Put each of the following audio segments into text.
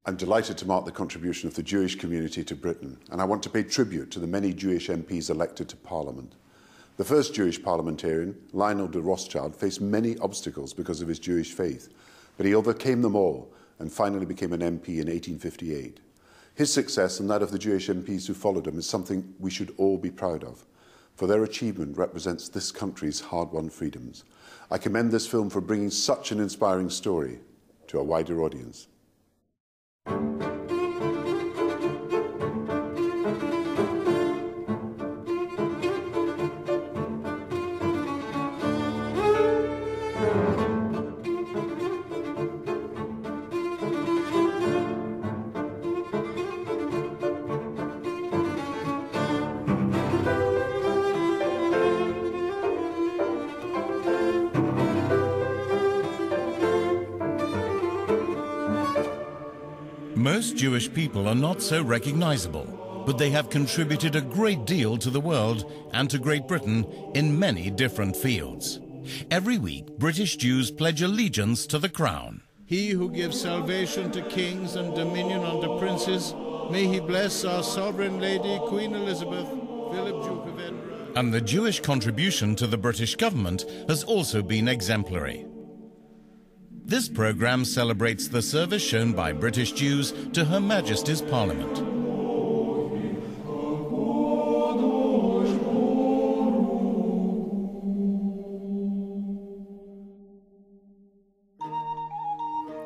I'm delighted to mark the contribution of the Jewish community to Britain, and I want to pay tribute to the many Jewish MPs elected to Parliament. The first Jewish parliamentarian, Lionel de Rothschild, faced many obstacles because of his Jewish faith, but he overcame them all and finally became an MP in 1858. His success and that of the Jewish MPs who followed him is something we should all be proud of, for their achievement represents this country's hard-won freedoms. I commend this film for bringing such an inspiring story to a wider audience. Most Jewish people are not so recognizable, but they have contributed a great deal to the world and to Great Britain in many different fields. Every week, British Jews pledge allegiance to the Crown. He who gives salvation to kings and dominion unto princes, may he bless our sovereign lady, Queen Elizabeth, Philip, Duke of Edinburgh. And the Jewish contribution to the British government has also been exemplary. This programme celebrates the service shown by British Jews to Her Majesty's Parliament.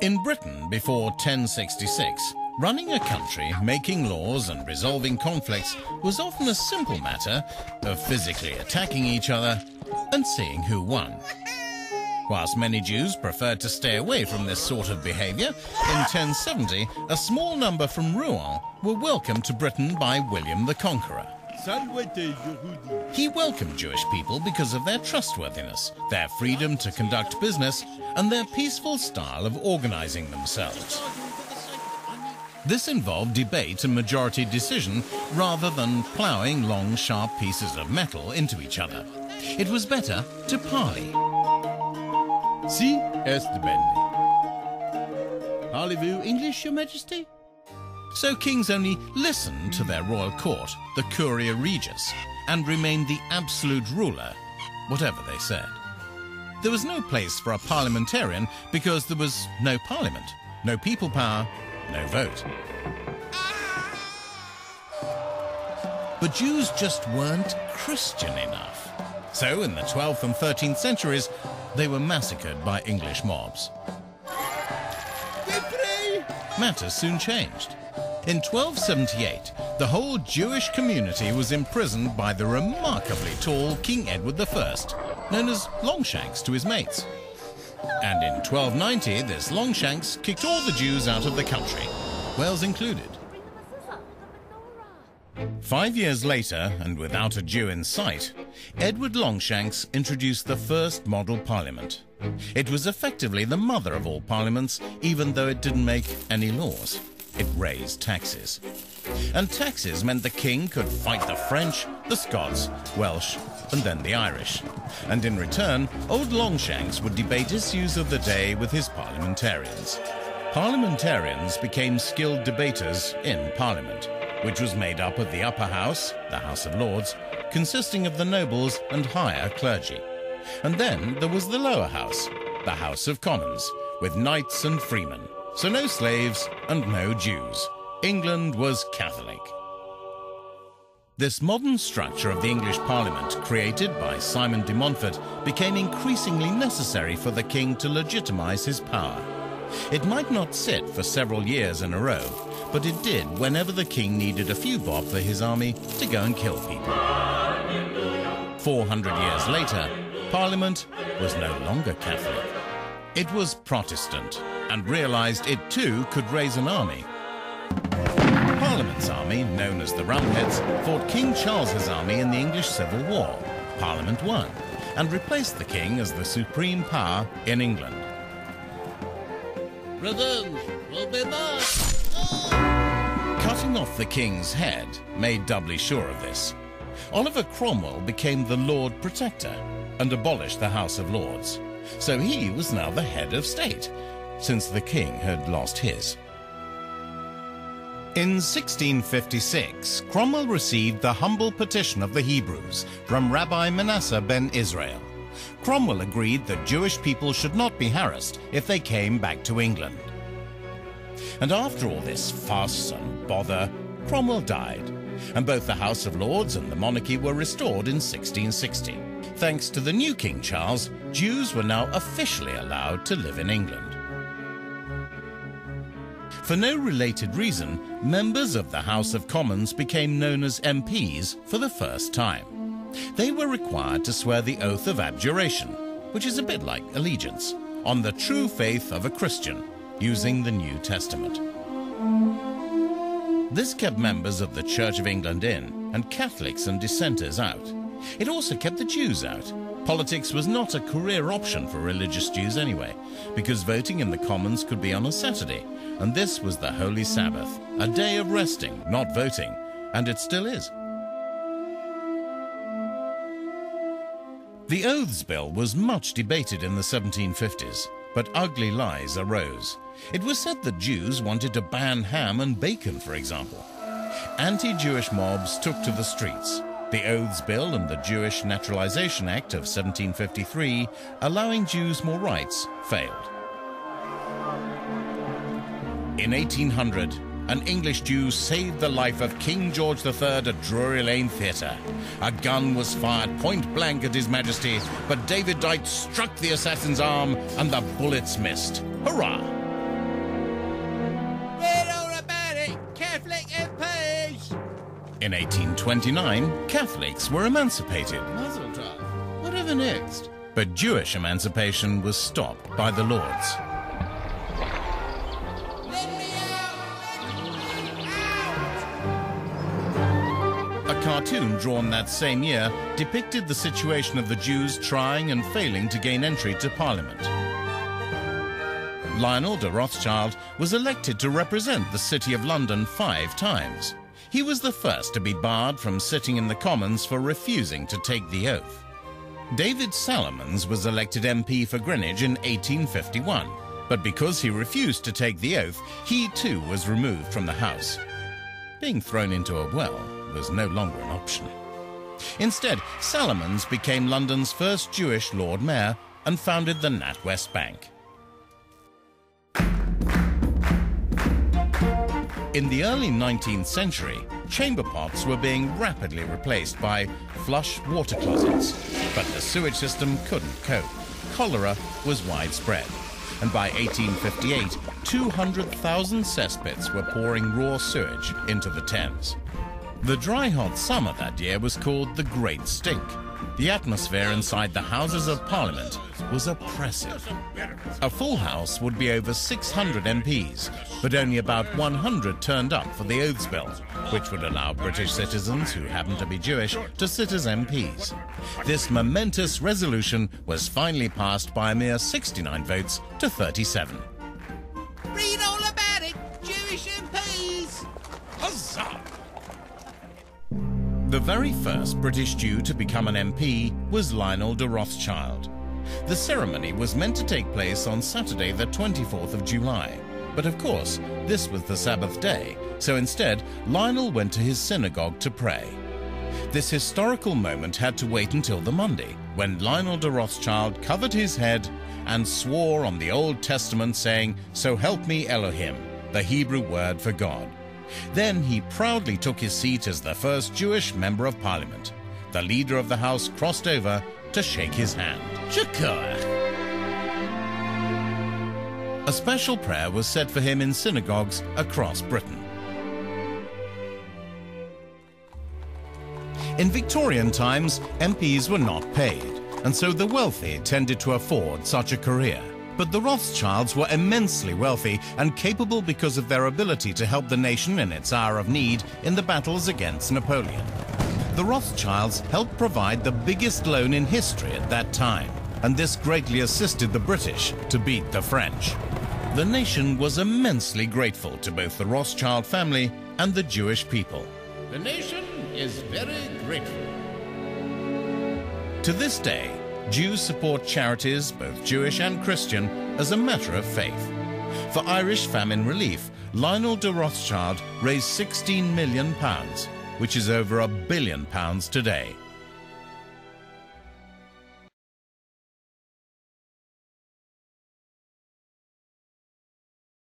In Britain before 1066, running a country, making laws and resolving conflicts was often a simple matter of physically attacking each other and seeing who won. Whilst many Jews preferred to stay away from this sort of behaviour, in 1070 a small number from Rouen were welcomed to Britain by William the Conqueror. He welcomed Jewish people because of their trustworthiness, their freedom to conduct business, and their peaceful style of organising themselves. This involved debate and majority decision rather than ploughing long, sharp pieces of metal into each other. It was better to parley. Si est bene. Parlez-vous English, Your Majesty? So kings only listened to their royal court, the Curia Regis, and remained the absolute ruler, whatever they said. There was no place for a parliamentarian because there was no parliament, no people power, no vote. But Jews just weren't Christian enough. So in the 12th and 13th centuries, they were massacred by English mobs. Matters soon changed. In 1278, the whole Jewish community was imprisoned by the remarkably tall King Edward I, known as Longshanks to his mates. And in 1290, this Longshanks kicked all the Jews out of the country, Wales included. 5 years later, and without a Jew in sight, Edward Longshanks introduced the first model parliament. It was effectively the mother of all parliaments, even though it didn't make any laws. It raised taxes. And taxes meant the king could fight the French, the Scots, Welsh, and then the Irish. And in return, old Longshanks would debate issues of the day with his parliamentarians. Parliamentarians became skilled debaters in Parliament, which was made up of the upper house, the House of Lords, consisting of the nobles and higher clergy. And then there was the lower house, the House of Commons, with knights and freemen, so no slaves and no Jews. England was Catholic. This modern structure of the English Parliament, created by Simon de Montfort, became increasingly necessary for the king to legitimise his power. It might not sit for several years in a row, but it did whenever the king needed a few bob for his army to go and kill people. 400 years later, Parliament was no longer Catholic. It was Protestant, and realised it too could raise an army. Parliament's army, known as the Roundheads, fought King Charles's army in the English Civil War. Parliament won, and replaced the king as the supreme power in England. Revenge will be mine! Cutting off the king's head made doubly sure of this. Oliver Cromwell became the Lord Protector and abolished the House of Lords. So he was now the head of state, since the king had lost his. In 1656, Cromwell received the humble petition of the Hebrews from Rabbi Manasseh ben Israel. Cromwell agreed that Jewish people should not be harassed if they came back to England. And after all this fuss and bother, Cromwell died, and both the House of Lords and the monarchy were restored in 1660. Thanks to the new King Charles, Jews were now officially allowed to live in England. For no related reason, members of the House of Commons became known as MPs for the first time. They were required to swear the oath of abjuration, which is a bit like allegiance, on the true faith of a Christian, using the New Testament. This kept members of the Church of England in, and Catholics and dissenters out. It also kept the Jews out. Politics was not a career option for religious Jews anyway, because voting in the Commons could be on a Saturday, and this was the Holy Sabbath, a day of resting, not voting, and it still is. The Oaths Bill was much debated in the 1750s, but ugly lies arose. It was said that Jews wanted to ban ham and bacon, for example. Anti-Jewish mobs took to the streets. The Oaths Bill and the Jewish Naturalization Act of 1753, allowing Jews more rights, failed. In 1800, an English Jew saved the life of King George III at Drury Lane Theatre. A gun was fired point blank at His Majesty, but David Dyke struck the assassin's arm and the bullets missed. Hurrah! Read all about it, Catholic MPs! In 1829, Catholics were emancipated. Mazel tov. Whatever next? But Jewish emancipation was stopped by the Lords. A cartoon drawn that same year depicted the situation of the Jews trying and failing to gain entry to Parliament. Lionel de Rothschild was elected to represent the City of London 5 times. He was the first to be barred from sitting in the Commons for refusing to take the oath. David Salomons was elected MP for Greenwich in 1851, but because he refused to take the oath, he too was removed from the House. Being thrown into a well was no longer an option. Instead, Salomons became London's first Jewish Lord Mayor and founded the NatWest Bank. In the early 19th century, chamber pots were being rapidly replaced by flush water closets, but the sewage system couldn't cope. Cholera was widespread, and by 1858, 200,000 cesspits were pouring raw sewage into the Thames. The dry, hot summer that year was called the Great Stink. The atmosphere inside the Houses of Parliament was oppressive. A full house would be over 600 MPs, but only about 100 turned up for the Oaths Bill, which would allow British citizens who happened to be Jewish to sit as MPs. This momentous resolution was finally passed by a mere 69 votes to 37. Read all about it, Jewish MPs! Huzzah! The very first British Jew to become an MP was Lionel de Rothschild. The ceremony was meant to take place on Saturday the 24th of July. But of course, this was the Sabbath day, so instead, Lionel went to his synagogue to pray. This historical moment had to wait until the Monday, when Lionel de Rothschild covered his head and swore on the Old Testament saying, "So help me Elohim," the Hebrew word for God. Then he proudly took his seat as the first Jewish member of Parliament. The leader of the House crossed over to shake his hand. Shakur! A special prayer was said for him in synagogues across Britain. In Victorian times, MPs were not paid, and so the wealthy tended to afford such a career. But the Rothschilds were immensely wealthy and capable because of their ability to help the nation in its hour of need in the battles against Napoleon. The Rothschilds helped provide the biggest loan in history at that time, and this greatly assisted the British to beat the French. The nation was immensely grateful to both the Rothschild family and the Jewish people. The nation is very grateful. To this day, Jews support charities, both Jewish and Christian, as a matter of faith. For Irish famine relief, Lionel de Rothschild raised £16 million, which is over £1 billion today.